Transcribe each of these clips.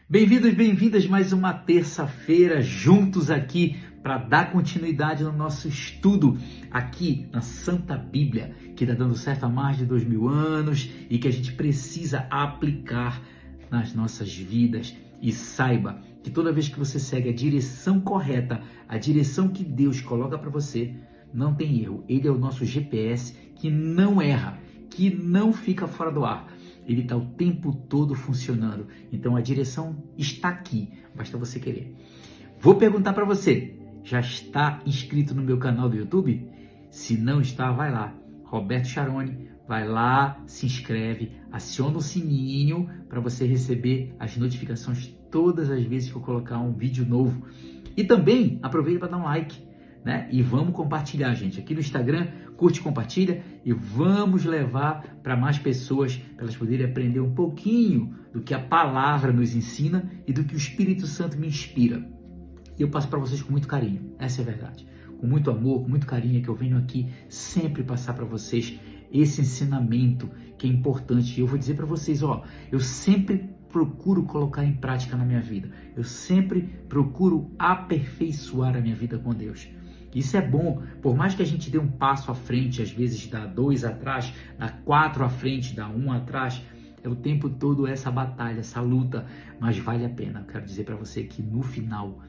Bem-vindos, bem-vindas mais uma terça-feira juntos aqui para dar continuidade no nosso estudo aqui na Santa Bíblia, que está dando certo há mais de 2000 anos e que a gente precisa aplicar nas nossas vidas. E saiba que toda vez que você segue a direção correta, a direção que Deus coloca para você, não tem erro. Ele é o nosso GPS que não erra, que não fica fora do ar. Ele está o tempo todo funcionando. Então a direção está aqui, basta você querer. Vou perguntar para você, já está inscrito no meu canal do YouTube? Se não está, vai lá, Roberto Charoni, vai lá, se inscreve, aciona o sininho para você receber as notificações todas as vezes que eu colocar um vídeo novo. E também aproveita para dar um like, né? E vamos compartilhar, gente. Aqui no Instagram, curte, compartilha e vamos levar para mais pessoas, para elas poderem aprender um pouquinho do que a palavra nos ensina e do que o Espírito Santo me inspira. E eu passo para vocês com muito carinho, essa é a verdade. Com muito amor, com muito carinho, que eu venho aqui sempre passar para vocês esse ensinamento que é importante. E eu vou dizer para vocês, eu sempre procuro colocar em prática na minha vida. Eu sempre procuro aperfeiçoar a minha vida com Deus. Isso é bom, por mais que a gente dê um passo à frente, às vezes dá 2 atrás, dá 4 à frente, dá 1 atrás, é o tempo todo essa batalha, essa luta, mas vale a pena. Eu quero dizer para você que no final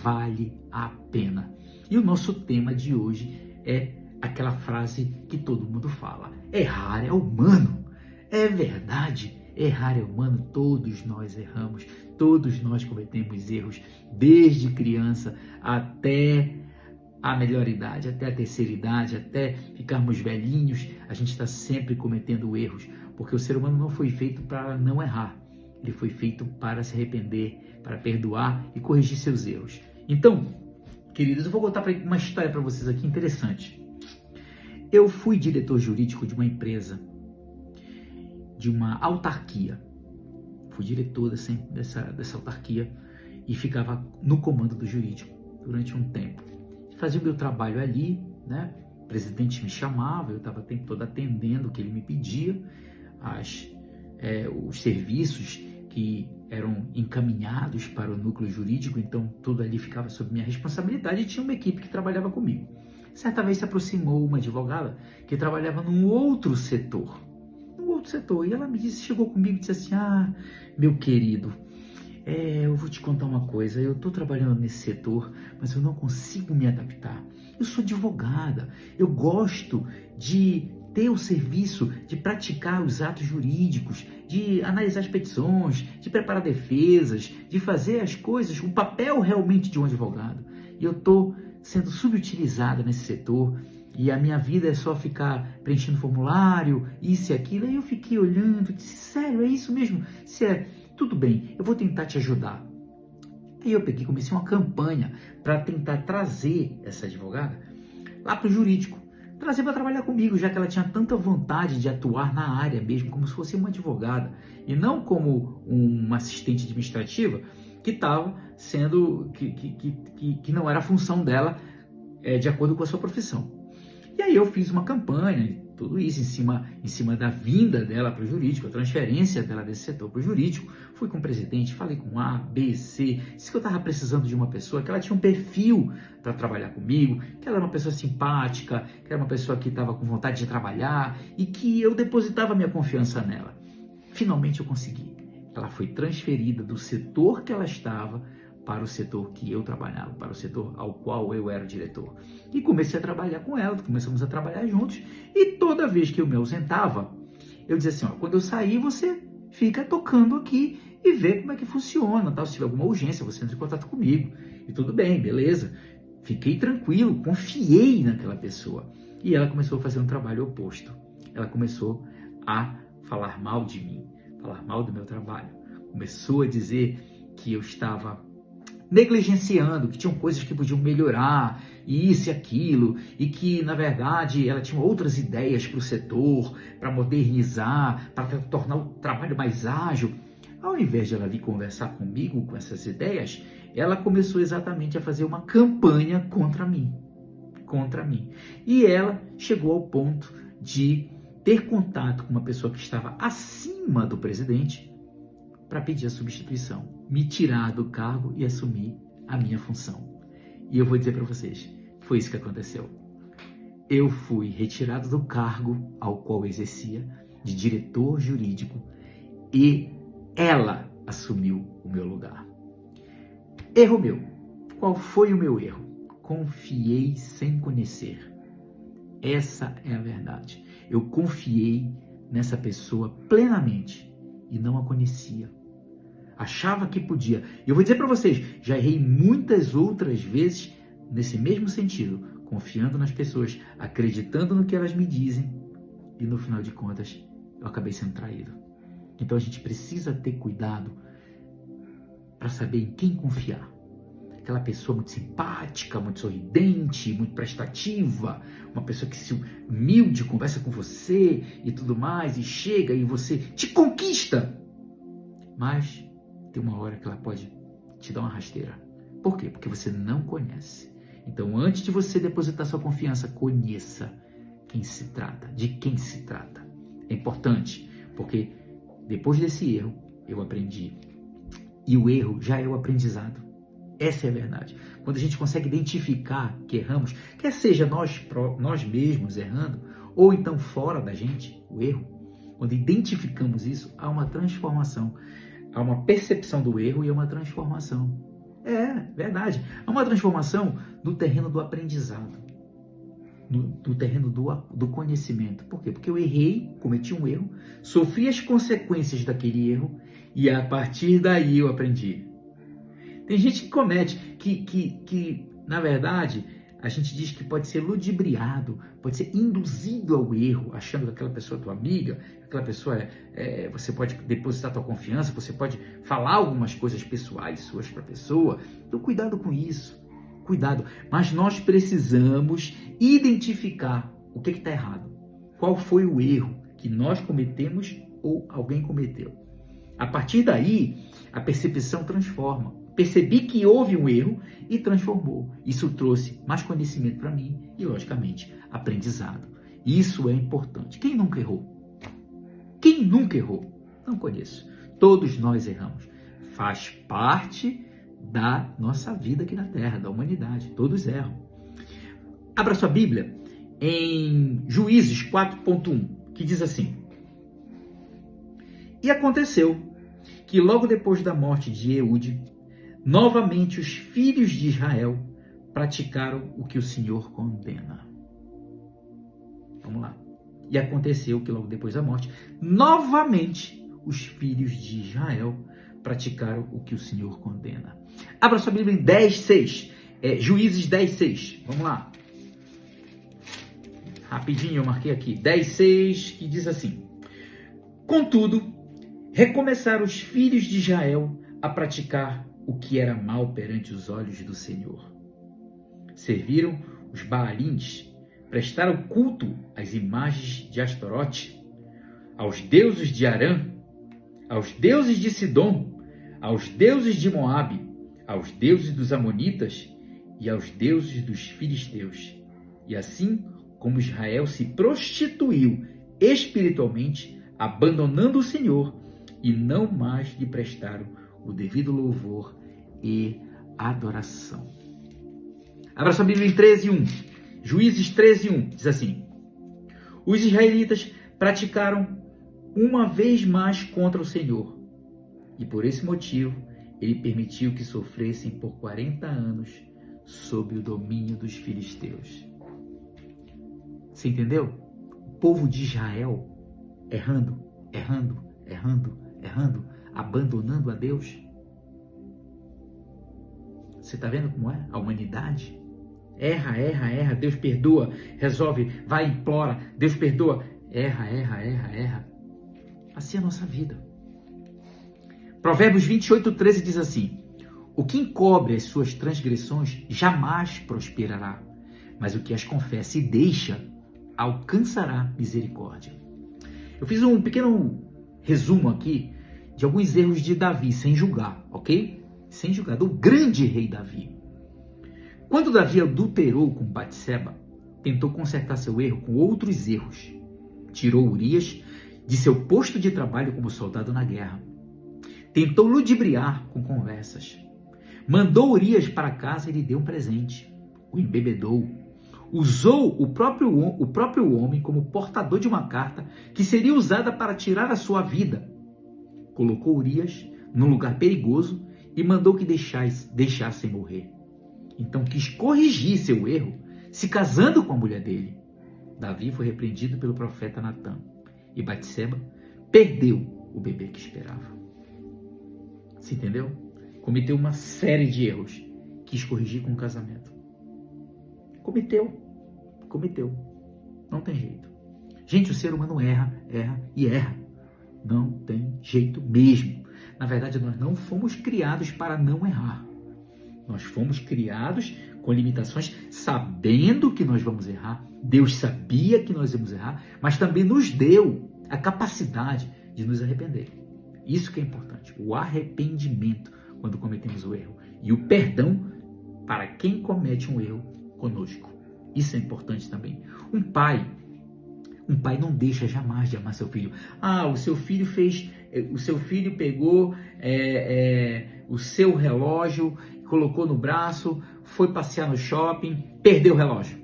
vale a pena. E o nosso tema de hoje é aquela frase que todo mundo fala: errar é humano. É verdade, errar é humano, todos nós erramos, todos nós cometemos erros, desde criança até a melhor idade, até a terceira idade, até ficarmos velhinhos, a gente está sempre cometendo erros, porque o ser humano não foi feito para não errar, ele foi feito para se arrepender, para perdoar e corrigir seus erros. Então, queridos, eu vou contar uma história para vocês aqui interessante. Eu fui diretor jurídico de uma empresa, de uma autarquia, fui diretor dessa autarquia e ficava no comando do jurídico durante um tempo. Fazia o meu trabalho ali, né? O presidente me chamava, eu estava o tempo todo atendendo o que ele me pedia, os serviços que eram encaminhados para o núcleo jurídico, então tudo ali ficava sob minha responsabilidade e tinha uma equipe que trabalhava comigo. Certa vez se aproximou uma advogada que trabalhava num outro setor, e ela chegou comigo e disse assim: meu querido, eu vou te contar uma coisa, eu estou trabalhando nesse setor, mas eu não consigo me adaptar. Eu sou advogada, eu gosto de ter o serviço de praticar os atos jurídicos, de analisar as petições, de preparar defesas, de fazer as coisas, o papel realmente de um advogado. E eu estou sendo subutilizada nesse setor e a minha vida é só ficar preenchendo formulário, isso e aquilo. Aí eu fiquei olhando e disse: sério, é isso mesmo? Tudo bem, eu vou tentar te ajudar. Aí eu comecei uma campanha para tentar trazer essa advogada lá para o jurídico, trazer para trabalhar comigo, já que ela tinha tanta vontade de atuar na área mesmo, como se fosse uma advogada, e não como uma assistente administrativa que estava sendo, que não era a função dela de acordo com a sua profissão. E aí eu fiz uma campanha, tudo isso em cima da vinda dela para o jurídico, a transferência dela desse setor para o jurídico. Fui com o presidente, falei com A, B, C, disse que eu estava precisando de uma pessoa, que ela tinha um perfil para trabalhar comigo, que ela era uma pessoa simpática, que era uma pessoa que estava com vontade de trabalhar e que eu depositava minha confiança nela. Finalmente eu consegui. Ela foi transferida do setor que ela estava para o setor que eu trabalhava, para o setor ao qual eu era o diretor. E comecei a trabalhar com ela, começamos a trabalhar juntos, e toda vez que eu me ausentava, eu dizia assim: quando eu sair, você fica tocando aqui e vê como é que funciona, tal. Se tiver alguma urgência, você entra em contato comigo. E tudo bem, beleza. Fiquei tranquilo, confiei naquela pessoa. E ela começou a fazer um trabalho oposto. Ela começou a falar mal de mim, falar mal do meu trabalho. Começou a dizer que eu estava negligenciando, que tinham coisas que podiam melhorar, e isso e aquilo, e que, na verdade, ela tinha outras ideias para o setor, para modernizar, para tornar o trabalho mais ágil. Ao invés de ela vir conversar comigo com essas ideias, ela começou exatamente a fazer uma campanha contra mim. E ela chegou ao ponto de ter contato com uma pessoa que estava acima do presidente, para pedir a substituição, me tirar do cargo e assumir a minha função. E eu vou dizer para vocês, foi isso que aconteceu. Eu fui retirado do cargo ao qual eu exercia de diretor jurídico e ela assumiu o meu lugar. Erro meu. Qual foi o meu erro? Confiei sem conhecer. Essa é a verdade. Eu confiei nessa pessoa plenamente e não a conhecia. Achava que podia. E eu vou dizer para vocês, já errei muitas outras vezes nesse mesmo sentido, confiando nas pessoas, acreditando no que elas me dizem e no final de contas eu acabei sendo traído. Então a gente precisa ter cuidado para saber em quem confiar. Aquela pessoa muito simpática, muito sorridente, muito prestativa, uma pessoa que se humilde, conversa com você e tudo mais, e chega e você te conquista. Mas tem uma hora que ela pode te dar uma rasteira. Por quê? Porque você não conhece. Então, antes de você depositar sua confiança, conheça quem se trata, de quem se trata. É importante, porque depois desse erro, eu aprendi. E o erro já é o aprendizado. Essa é a verdade. Quando a gente consegue identificar que erramos, quer seja nós mesmos errando, ou então fora da gente, o erro, quando identificamos isso, há uma transformação. Há uma percepção do erro e há uma transformação. É, verdade. Há uma transformação no terreno do aprendizado, no terreno do conhecimento. Por quê? Porque eu errei, cometi um erro, sofri as consequências daquele erro e a partir daí eu aprendi. Tem gente que comete, que na verdade, a gente diz que pode ser ludibriado, pode ser induzido ao erro, achando que aquela pessoa é tua amiga, aquela pessoa você pode depositar tua confiança, você pode falar algumas coisas pessoais suas para a pessoa. Então, cuidado com isso, cuidado. Mas nós precisamos identificar o que está errado. Qual foi o erro que nós cometemos ou alguém cometeu. A partir daí, a percepção transforma. Percebi que houve um erro e transformou. Isso trouxe mais conhecimento para mim e, logicamente, aprendizado. Isso é importante. Quem nunca errou? Quem nunca errou? Não conheço. Todos nós erramos. Faz parte da nossa vida aqui na Terra, da humanidade. Todos erram. Abra sua Bíblia em Juízes 4.1, que diz assim: E aconteceu que logo depois da morte de Eude, novamente os filhos de Israel praticaram o que o Senhor condena. Vamos lá. E aconteceu que logo depois da morte, novamente os filhos de Israel praticaram o que o Senhor condena. Abra sua Bíblia em 10:6. Juízes 10:6. Vamos lá. Rapidinho eu marquei aqui. 10:6, que diz assim: Contudo, recomeçaram os filhos de Israel a praticar o que era mal perante os olhos do Senhor. Serviram os Baalins, prestaram culto às imagens de Astarote, aos deuses de Arã, aos deuses de Sidom, aos deuses de Moabe, aos deuses dos Amonitas e aos deuses dos Filisteus. E assim como Israel se prostituiu espiritualmente, abandonando o Senhor, e não mais lhe prestaram o devido louvor e adoração. Abra sua Bíblia em 13:1. Juízes 13:1 diz assim: Os israelitas praticaram uma vez mais contra o Senhor, e por esse motivo ele permitiu que sofressem por 40 anos sob o domínio dos filisteus. Você entendeu? O povo de Israel errando, abandonando a Deus. Você está vendo como é? A humanidade erra, Deus perdoa, resolve, vai, implora, Deus perdoa, erra. Assim é a nossa vida. Provérbios 28:13 diz assim: O que encobre as suas transgressões jamais prosperará, mas o que as confessa e deixa alcançará misericórdia. Eu fiz um pequeno resumo aqui de alguns erros de Davi, sem julgar, ok? Sem julgar, do grande rei Davi. Quando Davi adulterou com Batseba, tentou consertar seu erro com outros erros. Tirou Urias de seu posto de trabalho como soldado na guerra. tentou ludibriar com conversas. Mandou Urias para casa e lhe deu um presente. O embebedou. Usou o próprio homem como portador de uma carta que seria usada para tirar a sua vida. Colocou Urias num lugar perigoso e mandou que deixassem morrer. Então quis corrigir seu erro, se casando com a mulher dele. Davi foi repreendido pelo profeta Natã. E Batseba perdeu o bebê que esperava. Você entendeu? Cometeu uma série de erros. Quis corrigir com o casamento. Cometeu. Não tem jeito. Gente, o ser humano erra. Não tem jeito mesmo. Na verdade, nós não fomos criados para não errar. Nós fomos criados com limitações, sabendo que nós vamos errar. Deus sabia que nós íamos errar, mas também nos deu a capacidade de nos arrepender. Isso que é importante. O arrependimento quando cometemos o erro. E o perdão para quem comete um erro conosco. Isso é importante também. Um pai não deixa jamais de amar seu filho. O seu filho pegou o seu relógio, colocou no braço, foi passear no shopping, perdeu o relógio.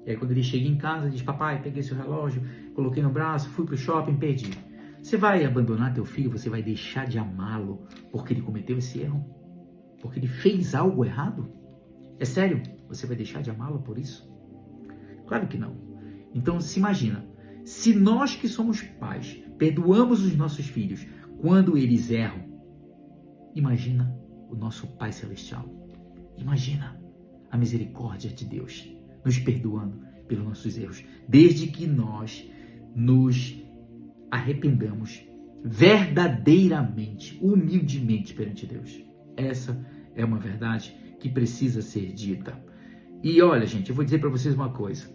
E aí quando ele chega em casa, diz: papai, peguei seu relógio, coloquei no braço, fui pro shopping, perdi. Você vai abandonar teu filho, você vai deixar de amá-lo porque ele cometeu esse erro? Porque ele fez algo errado? É sério? Você vai deixar de amá-lo por isso? Claro que não. Então se imagina, se nós que somos pais perdoamos os nossos filhos quando eles erram, imagina o nosso Pai Celestial. Imagina a misericórdia de Deus nos perdoando pelos nossos erros, desde que nós nos arrependamos verdadeiramente, humildemente perante Deus. Essa é uma verdade que precisa ser dita. E olha, gente, eu vou dizer para vocês uma coisa.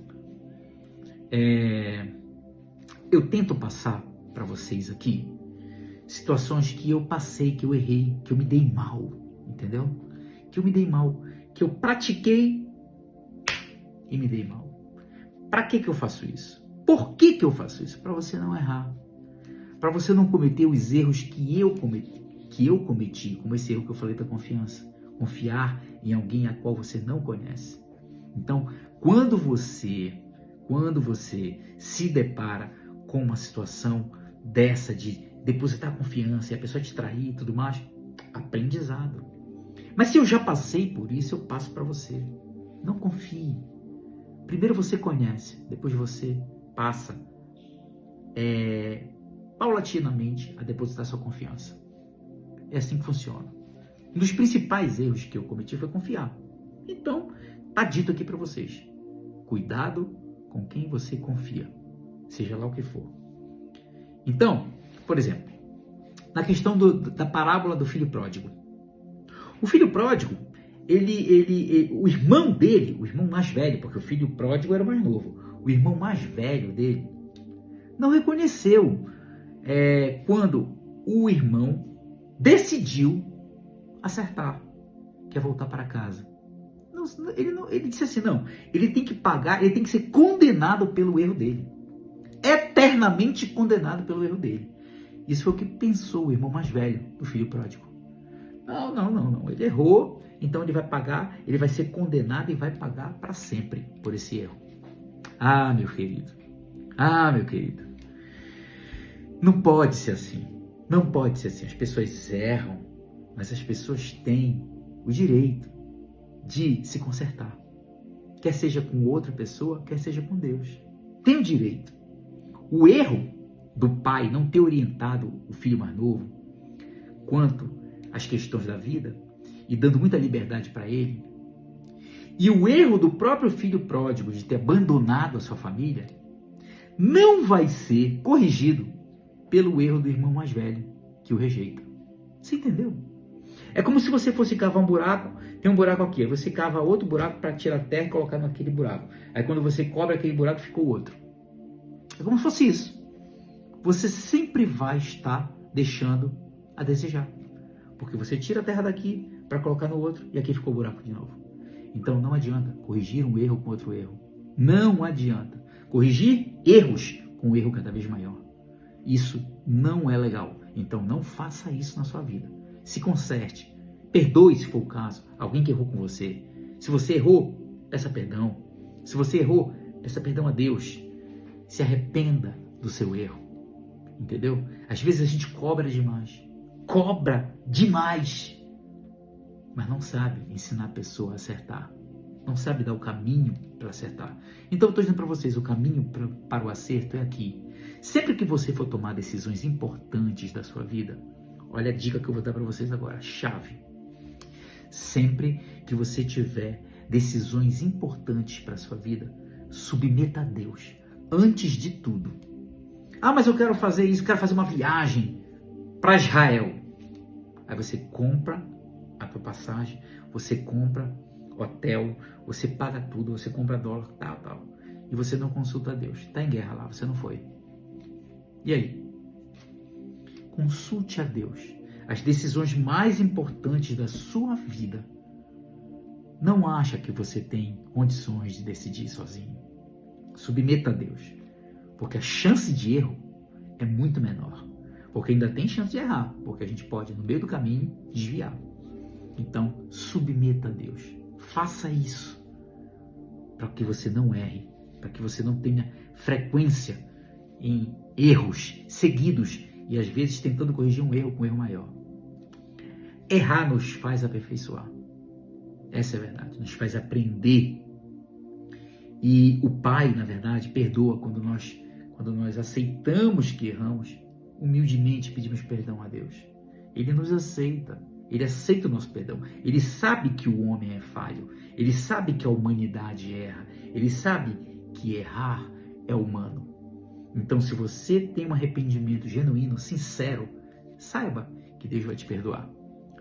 Eu tento passar para vocês aqui situações que eu passei, que eu errei, que eu me dei mal, entendeu? Que eu me dei mal, que eu pratiquei e me dei mal. Para que eu faço isso? Por que eu faço isso? Para você não errar. Para você não cometer os erros que eu cometi, como esse erro que eu falei da confiança. Confiar em alguém a qual você não conhece. Então, quando você se depara com uma situação dessa de depositar confiança e a pessoa te trair e tudo mais, aprendizado. Mas se eu já passei por isso, eu passo para você. Não confie. Primeiro você conhece, depois você passa paulatinamente a depositar sua confiança. É assim que funciona. Um dos principais erros que eu cometi foi confiar. Então, tá dito aqui para vocês. Cuidado com quem você confia, seja lá o que for. Então, por exemplo, na questão da parábola do filho pródigo. O filho pródigo, o irmão dele, o irmão mais velho, porque o filho pródigo era o mais novo, o irmão mais velho dele, não reconheceu quando o irmão decidiu acertar, que é voltar para casa. Ele disse assim, não, ele tem que pagar, ele tem que ser condenado pelo erro dele. Eternamente condenado pelo erro dele. Isso foi o que pensou o irmão mais velho do filho pródigo. Não. Ele errou, então ele vai pagar, ele vai ser condenado e vai pagar para sempre por esse erro. Meu querido. Meu querido. Não pode ser assim. Não pode ser assim. As pessoas erram, mas as pessoas têm o direito de se consertar. Quer seja com outra pessoa, quer seja com Deus. Tem o direito. O erro do pai não ter orientado o filho mais novo quanto às questões da vida e dando muita liberdade para ele, e o erro do próprio filho pródigo de ter abandonado a sua família, não vai ser corrigido pelo erro do irmão mais velho que o rejeita. Você entendeu? É como se você fosse cavar um buraco, tem um buraco aqui, aí você cava outro buraco para tirar a terra e colocar naquele buraco. Aí quando você cobre aquele buraco, ficou outro. É como se fosse isso. Você sempre vai estar deixando a desejar. Porque você tira a terra daqui para colocar no outro e aqui ficou o buraco de novo. Então não adianta corrigir um erro com outro erro. Não adianta corrigir erros com um erro cada vez maior. Isso não é legal. Então não faça isso na sua vida. Se conserte. Perdoe se for o caso. Alguém que errou com você. Se você errou, peça perdão. Se você errou, peça perdão a Deus. Se arrependa do seu erro. Entendeu? Às vezes a gente cobra demais. Cobra demais. Mas não sabe ensinar a pessoa a acertar. Não sabe dar o caminho para acertar. Então eu estou dizendo para vocês, o caminho para o acerto é aqui. Sempre que você for tomar decisões importantes da sua vida, olha a dica que eu vou dar para vocês agora, chave. Sempre que você tiver decisões importantes para a sua vida, submeta a Deus, antes de tudo. Ah, mas eu quero fazer isso, quero fazer uma viagem para Israel. Aí você compra a tua passagem, você compra hotel, você paga tudo, você compra dólar, tal. E você não consulta a Deus. Está em guerra lá, você não foi. E aí? Consulte a Deus. As decisões mais importantes da sua vida. Não acha que você tem condições de decidir sozinho. Submeta a Deus. Porque a chance de erro é muito menor. Porque ainda tem chance de errar. Porque a gente pode, no meio do caminho, desviar. Então, submeta a Deus. Faça isso. Para que você não erre. Para que você não tenha frequência em erros seguidos. E às vezes tentando corrigir um erro com um erro maior. Errar nos faz aperfeiçoar. Essa é a verdade. Nos faz aprender. E o Pai, na verdade, perdoa quando nós aceitamos que erramos. Humildemente pedimos perdão a Deus. Ele nos aceita. Ele aceita o nosso perdão. Ele sabe que o homem é falho. Ele sabe que a humanidade erra. Ele sabe que errar é humano. Então, se você tem um arrependimento genuíno, sincero, saiba que Deus vai te perdoar.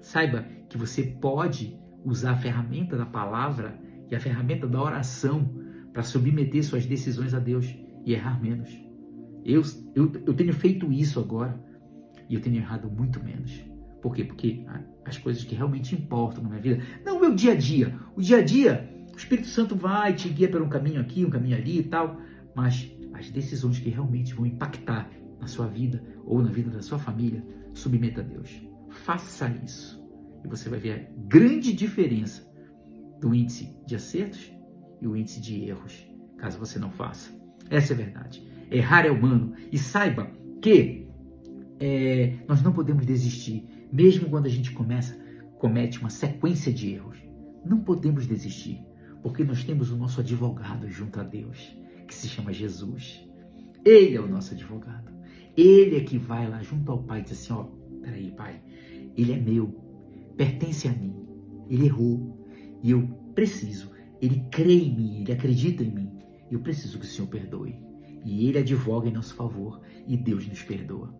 Saiba que você pode usar a ferramenta da palavra e a ferramenta da oração para submeter suas decisões a Deus e errar menos. Eu tenho feito isso agora e eu tenho errado muito menos. Por quê? Porque as coisas que realmente importam na minha vida, não o meu dia a dia. O dia a dia, o Espírito Santo vai, te guia por um caminho aqui, um caminho ali e tal, mas as decisões que realmente vão impactar na sua vida ou na vida da sua família, submeta a Deus. Faça isso e você vai ver a grande diferença do índice de acertos e o índice de erros, caso você não faça. Essa é a verdade. Errar é humano e saiba que nós não podemos desistir, mesmo quando a gente comete uma sequência de erros. Não podemos desistir, porque nós temos o nosso advogado junto a Deus, que se chama Jesus. Ele é o nosso advogado. Ele é que vai lá junto ao Pai e diz assim, peraí, Pai, ele é meu, pertence a mim, ele errou e eu preciso, ele crê em mim, ele acredita em mim, eu preciso que o Senhor perdoe. E ele advoga em nosso favor e Deus nos perdoa.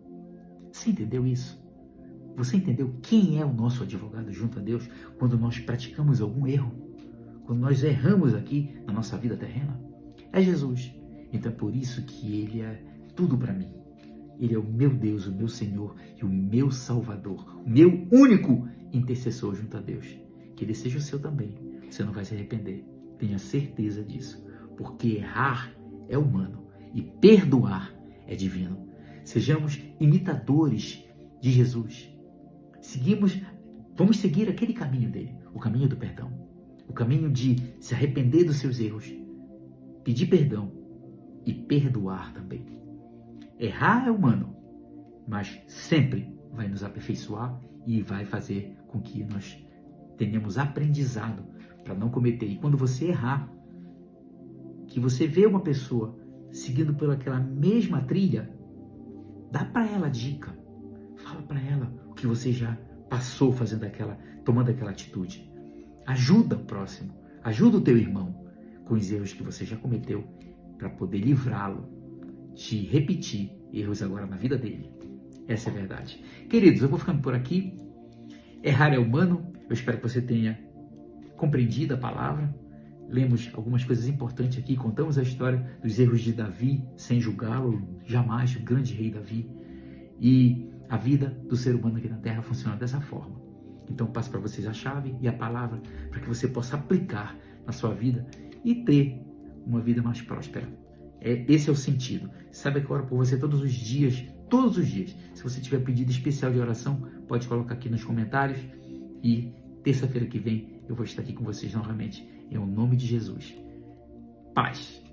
Você entendeu isso? Você entendeu quem é o nosso advogado junto a Deus quando nós praticamos algum erro? Quando nós erramos aqui na nossa vida terrena? É Jesus. Então é por isso que ele é tudo para mim. Ele é o meu Deus, o meu Senhor e o meu Salvador. O meu único intercessor junto a Deus. Que ele seja o seu também. Você não vai se arrepender. Tenha certeza disso. Porque errar é humano e perdoar é divino. Sejamos imitadores de Jesus. Vamos seguir aquele caminho dele. O caminho do perdão. O caminho de se arrepender dos seus erros. Pedir perdão e perdoar também. Errar é humano, mas sempre vai nos aperfeiçoar e vai fazer com que nós tenhamos aprendizado para não cometer. E quando você errar, que você vê uma pessoa seguindo por aquela mesma trilha, dá para ela dica. Fala para ela o que você já passou tomando aquela atitude. Ajuda o próximo, ajuda o teu irmão com os erros que você já cometeu para poder livrá-lo de repetir erros agora na vida dele. Essa é a verdade. Queridos, eu vou ficando por aqui. Errar é humano. Eu espero que você tenha compreendido a palavra. Lemos algumas coisas importantes aqui. Contamos a história dos erros de Davi, sem julgá-lo, jamais, o grande rei Davi. E a vida do ser humano aqui na Terra funciona dessa forma. Então, passo para vocês a chave e a palavra para que você possa aplicar na sua vida e ter uma vida mais próspera. Esse é o sentido. Sabe que eu oro por você todos os dias, todos os dias. Se você tiver pedido especial de oração, pode colocar aqui nos comentários. E terça-feira que vem eu vou estar aqui com vocês novamente. Em nome de Jesus. Paz.